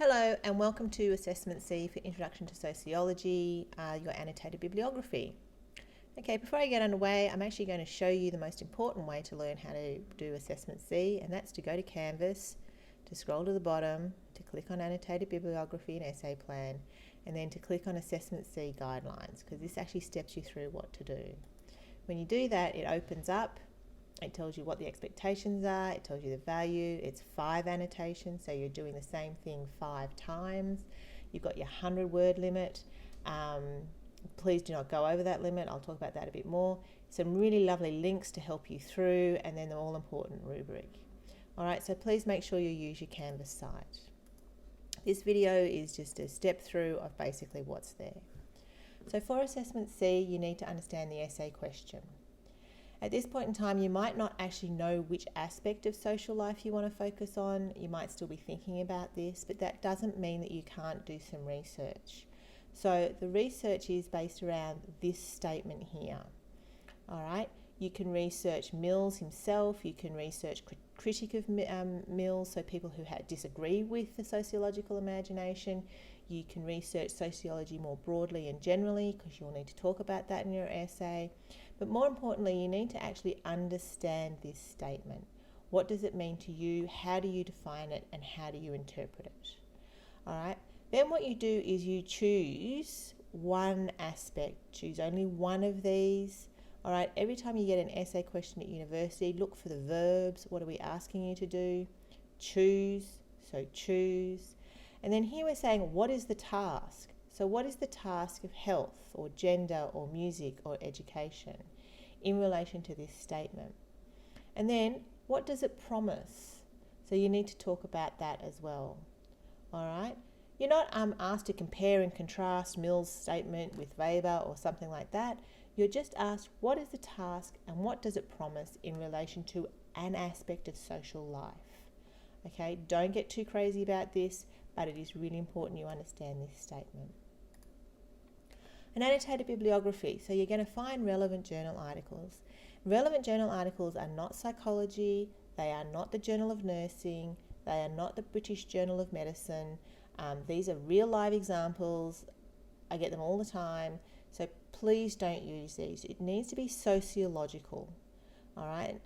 Hello and welcome to Assessment C for Introduction to Sociology, your annotated bibliography. Okay, before I get underway, I'm actually going to show you the most important way to learn how to do Assessment C, and that's to go to Canvas, to scroll to the bottom, to click on Annotated Bibliography and Essay Plan, and then to click on Assessment C Guidelines, because this actually steps you through what to do. When you do that, it opens up. It tells you what the expectations are, it tells you the value, it's 5 annotations, so you're doing the same thing 5 times. You've got your 100-word limit. Please do not go over that limit, I'll talk about that a bit more. Some really lovely links to help you through, and then the all-important rubric. Alright, so please make sure you use your Canvas site. This video is just a step through of basically what's there. So for Assessment C, you need to understand the essay question. At this point in time, you might not actually know which aspect of social life you want to focus on. You might still be thinking about this, but that doesn't mean that you can't do some research. So the research is based around this statement here. All right, you can research Mills himself, you can research critique of Mills, so people who disagree with the sociological imagination. You can research sociology more broadly and generally, because you'll need to talk about that in your essay. But more importantly, you need to actually understand this statement. What does it mean to you? How do you define it? And how do you interpret it? All right. Then what you do is you choose one aspect. Choose only one of these. All right. Every time you get an essay question at university, look for the verbs. What are we asking you to do? Choose. So choose. And then here we're saying, what is the task? So what is the task of health or gender or music or education in relation to this statement? And then what does it promise? So you need to talk about that as well. All right. You're not asked to compare and contrast Mill's statement with Weber or something like that. You're just asked, what is the task and what does it promise in relation to an aspect of social life? Okay, don't get too crazy about this, but it is really important you understand this statement. An annotated bibliography. So you're going to find relevant journal articles. Relevant journal articles are not psychology, they are not the Journal of Nursing, they are not the British Journal of Medicine. These are real live examples. I get them all the time. So please don't use these. It needs to be sociological. All right.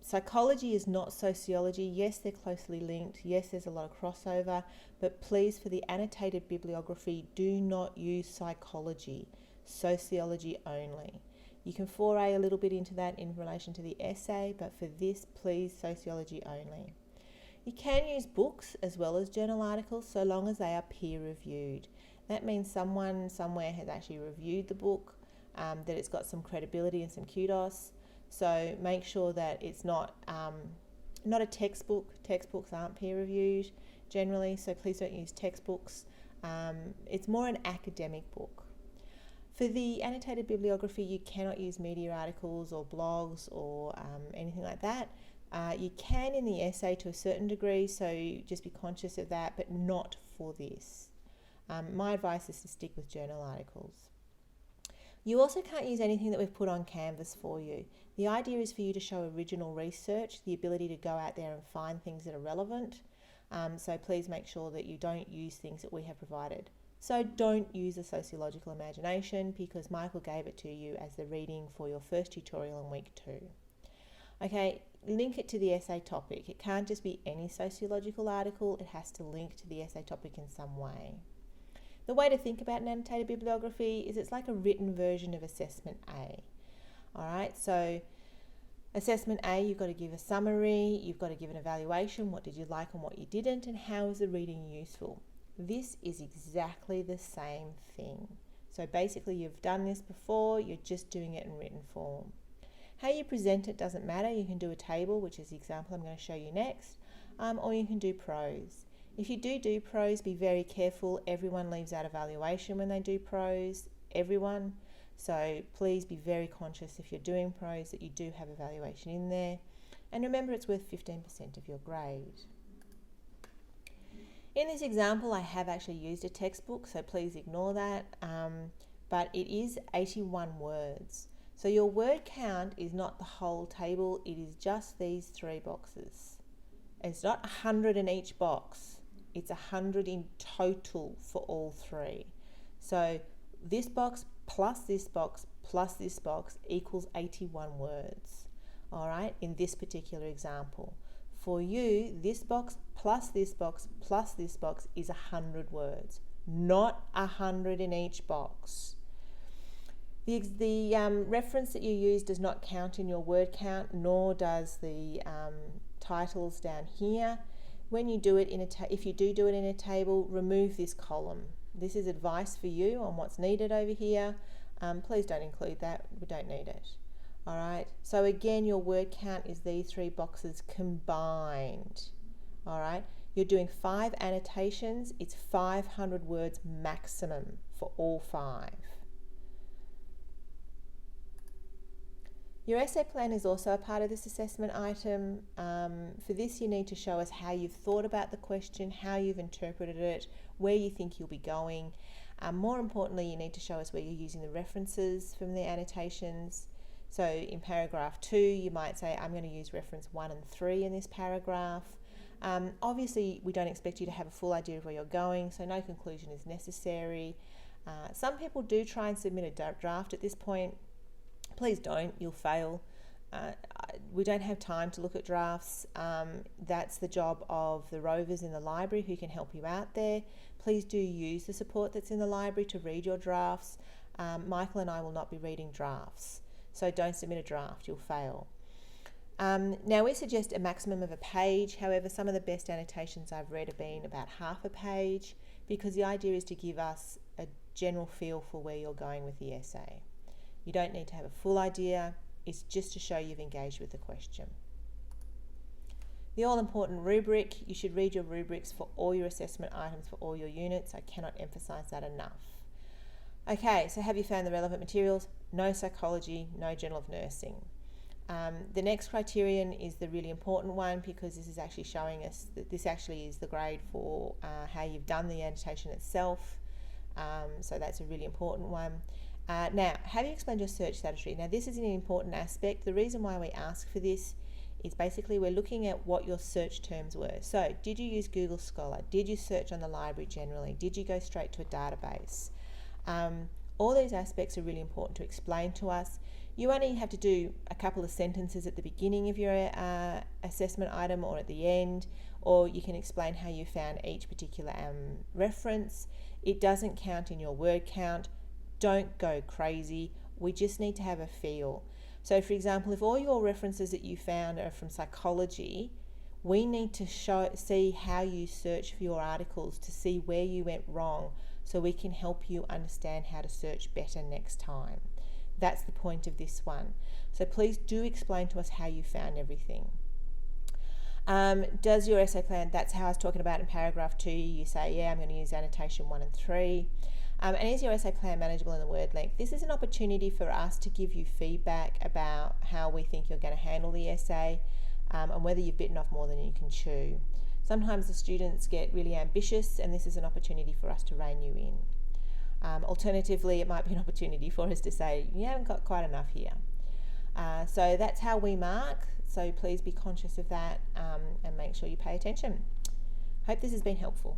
Psychology is not sociology. Yes, they're closely linked. Yes, there's a lot of crossover. But please, for the annotated bibliography, do not use psychology. Sociology only. You can foray a little bit into that in relation to the essay, but for this, please, sociology only. You can use books as well as journal articles, so long as they are peer-reviewed. That means someone somewhere has actually reviewed the book, that it's got some credibility and some kudos. So make sure that it's not a textbook. Textbooks aren't peer-reviewed generally, so please don't use textbooks. It's more an academic book. For the annotated bibliography, you cannot use media articles or blogs or anything like that. You can in the essay to a certain degree, so just be conscious of that, but not for this. My advice is to stick with journal articles. You also can't use anything that we've put on Canvas for you. The idea is for you to show original research, the ability to go out there and find things that are relevant. So please make sure that you don't use things that we have provided. So don't use a sociological imagination, because Michael gave it to you as the reading for your first tutorial in week 2. Okay, link it to the essay topic. It can't just be any sociological article, it has to link to the essay topic in some way. The way to think about an annotated bibliography is it's like a written version of Assessment A. All right, so Assessment A, you've got to give a summary, you've got to give an evaluation, what did you like and what you didn't, and how is the reading useful. This is exactly the same thing. So basically you've done this before, you're just doing it in written form. How you present it doesn't matter. You can do a table, which is the example I'm going to show you next, or you can do prose. If you do prose, be very careful. Everyone leaves out evaluation when they do prose, everyone. So please be very conscious if you're doing prose that you do have evaluation in there. And remember, it's worth 15% of your grade. In this example, I have actually used a textbook, so please ignore that. But it is 81 words. So your word count is not the whole table, it is just these 3 boxes. It's not 100 in each box. It's 100 in total for all three. So this box plus this box plus this box equals 81 words. All right, in this particular example. For you, this box plus this box plus this box is 100 words, not 100 in each box. The reference that you use does not count in your word count, nor does the titles down here. When you do it if you do it in a table, remove this column. This is advice for you on what's needed over here. Please don't include that. We don't need it. All right. So again, your word count is these three boxes combined. All right. You're doing 5 annotations. It's 500 words maximum for all 5. Your essay plan is also a part of this assessment item. For this, you need to show us how you've thought about the question, how you've interpreted it, where you think you'll be going. More importantly, you need to show us where you're using the references from the annotations. So in paragraph 2, you might say, I'm going to use reference 1 and 3 in this paragraph. Obviously, we don't expect you to have a full idea of where you're going, so no conclusion is necessary. Some people do try and submit a draft at this point. Please don't, you'll fail. We don't have time to look at drafts. That's the job of the rovers in the library who can help you out there. Please do use the support that's in the library to read your drafts. Michael and I will not be reading drafts, so don't submit a draft, you'll fail. Now we suggest a maximum of a page. However, some of the best annotations I've read have been about half a page, because the idea is to give us a general feel for where you're going with the essay. You don't need to have a full idea, it's just to show you've engaged with the question. The all-important rubric, you should read your rubrics for all your assessment items for all your units. I cannot emphasise that enough. Okay, so have you found the relevant materials? No psychology, no Journal of Nursing. The next criterion is the really important one, because this is actually showing us that this actually is the grade for how you've done the annotation itself. So that's a really important one. Now, have you explained your search strategy? Now, this is an important aspect. The reason why we ask for this is basically we're looking at what your search terms were. So, did you use Google Scholar? Did you search on the library generally? Did you go straight to a database? All these aspects are really important to explain to us. You only have to do a couple of sentences at the beginning of your assessment item or at the end, or you can explain how you found each particular reference. It doesn't count in your word count. Don't go crazy. We just need to have a feel. So for example, if all your references that you found are from psychology, we need to see how you search for your articles to see where you went wrong, so we can help you understand how to search better next time. That's the point of this one. So please do explain to us how you found everything. Does your essay plan, that's how I was talking about in paragraph 2, you say, yeah, I'm going to use annotation 1 and 3. And is your essay plan manageable in the word length? This is an opportunity for us to give you feedback about how we think you're going to handle the essay, and whether you've bitten off more than you can chew. Sometimes the students get really ambitious, and this is an opportunity for us to rein you in. Alternatively, it might be an opportunity for us to say, you haven't got quite enough here. So that's how we mark, so please be conscious of that, and make sure you pay attention. Hope this has been helpful.